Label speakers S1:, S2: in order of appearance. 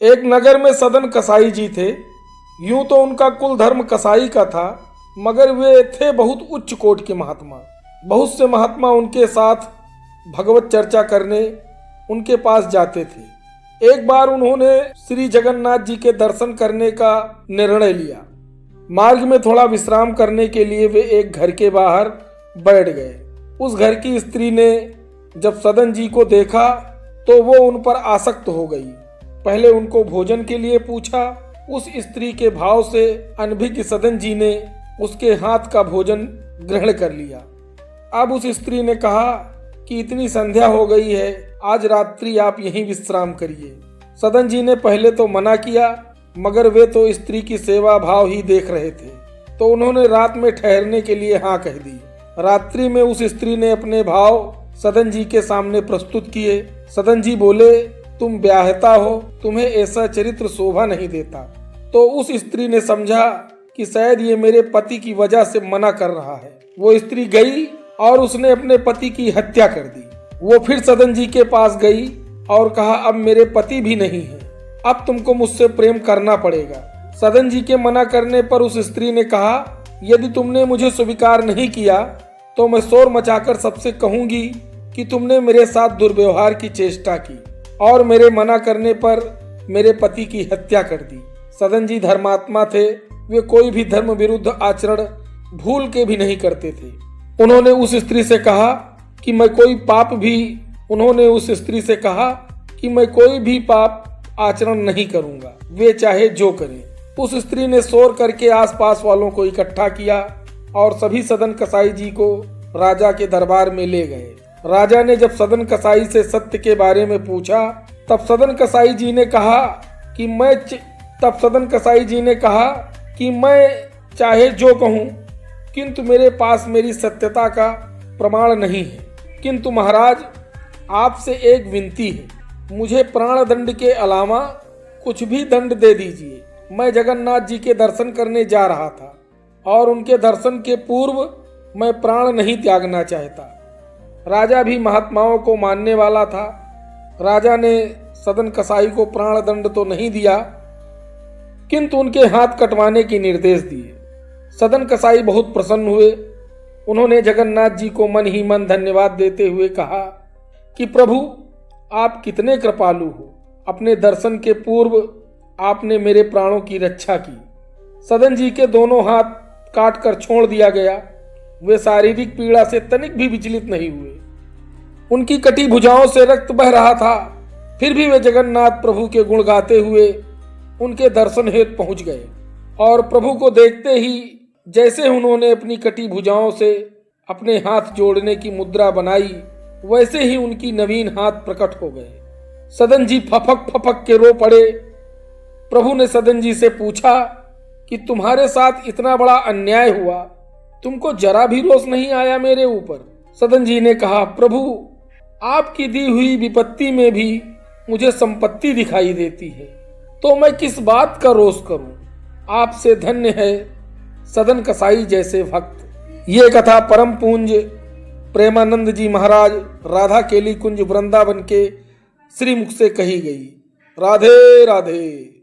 S1: एक नगर में सदन कसाई जी थे। यूं तो उनका कुल धर्म कसाई का था, मगर वे थे बहुत उच्च कोटि के महात्मा। बहुत से महात्मा उनके साथ भगवत चर्चा करने उनके पास जाते थे। एक बार उन्होंने श्री जगन्नाथ जी के दर्शन करने का निर्णय लिया। मार्ग में थोड़ा विश्राम करने के लिए वे एक घर के बाहर बैठ गए। उस घर की स्त्री ने जब सदन जी को देखा तो वो उन पर आसक्त हो गई। पहले उनको भोजन के लिए पूछा। उस स्त्री के भाव से अनभिज्ञ सदन जी ने उसके हाथ का भोजन ग्रहण कर लिया। अब उस स्त्री ने कहा कि इतनी संध्या हो गई है, आज रात्रि आप यहीं विश्राम करिए। सदन जी ने पहले तो मना किया, मगर वे तो स्त्री की सेवा भाव ही देख रहे थे, तो उन्होंने रात में ठहरने के लिए हाँ कह दी। रात्रि में उस स्त्री ने अपने भाव सदन जी के सामने प्रस्तुत किए। सदन जी बोले, तुम ब्याहता हो, तुम्हें ऐसा चरित्र शोभा नहीं देता। तो उस स्त्री ने समझा कि शायद ये मेरे पति की वजह से मना कर रहा है। वो स्त्री गई और उसने अपने पति की हत्या कर दी। वो फिर सदन जी के पास गई और कहा, अब मेरे पति भी नहीं है, अब तुमको मुझसे प्रेम करना पड़ेगा। सदन जी के मना करने पर उस स्त्री ने कहा, यदि तुमने मुझे स्वीकार नहीं किया तो मैं शोर मचाकर सबसे कहूंगी कि तुमने मेरे साथ दुर्व्यवहार की चेष्टा की और मेरे मना करने पर मेरे पति की हत्या कर दी। सदन जी धर्मात्मा थे, वे कोई भी धर्म विरुद्ध आचरण भूल के भी नहीं करते थे। उन्होंने उस स्त्री से कहा कि मैं कोई भी पाप आचरण नहीं करूंगा, वे चाहे जो करें। उस स्त्री ने शोर करके आसपास वालों को इकट्ठा किया और सभी सदन कसाई जी को राजा के दरबार में ले गए। राजा ने जब सदन कसाई से सत्य के बारे में पूछा, तब सदन कसाई जी ने कहा कि मैं चाहे जो कहूं, किंतु मेरे पास मेरी सत्यता का प्रमाण नहीं है। किंतु महाराज, आपसे एक विनती है, मुझे प्राण दंड के अलावा कुछ भी दंड दे दीजिए। मैं जगन्नाथ जी के दर्शन करने जा रहा था और उनके दर्शन के पूर्व मैं प्राण नहीं त्यागना चाहता। राजा भी महात्माओं को मानने वाला था। राजा ने सदन कसाई को प्राण दंड तो नहीं दिया, किंतु उनके हाथ कटवाने के निर्देश दिए। सदन कसाई बहुत प्रसन्न हुए। उन्होंने जगन्नाथ जी को मन ही मन धन्यवाद देते हुए कहा कि प्रभु, आप कितने कृपालु हो, अपने दर्शन के पूर्व आपने मेरे प्राणों की रक्षा की। सदन जी के दोनों हाथ काट कर छोड़ दिया गया। वे शारीरिक पीड़ा से तनिक भी विचलित नहीं हुए। उनकी कटी भुजाओं से रक्त बह रहा था, फिर भी वे जगन्नाथ प्रभु के गुण गाते हुए उनके दर्शन हेतु पहुंच गए और प्रभु को देखते ही जैसे उन्होंने अपनी कटी भुजाओं से अपने हाथ जोड़ने की मुद्रा बनाई, वैसे ही उनकी नवीन हाथ प्रकट हो गए। सदन जी फपक फपक के रो पड़े। प्रभु ने सदन जी से पूछा कि तुम्हारे साथ इतना बड़ा अन्याय हुआ, तुमको जरा भी रोष नहीं आया मेरे ऊपर? सदन जी ने कहा, प्रभु, आपकी दी हुई विपत्ति में भी मुझे संपत्ति दिखाई देती है, तो मैं किस बात का रोष करूं? आपसे धन्य है सदन कसाई जैसे भक्त। ये कथा परम पूज्य प्रेमानंद जी महाराज राधा केली कुंज वृंदावन के श्रीमुख से कही गई। राधे राधे।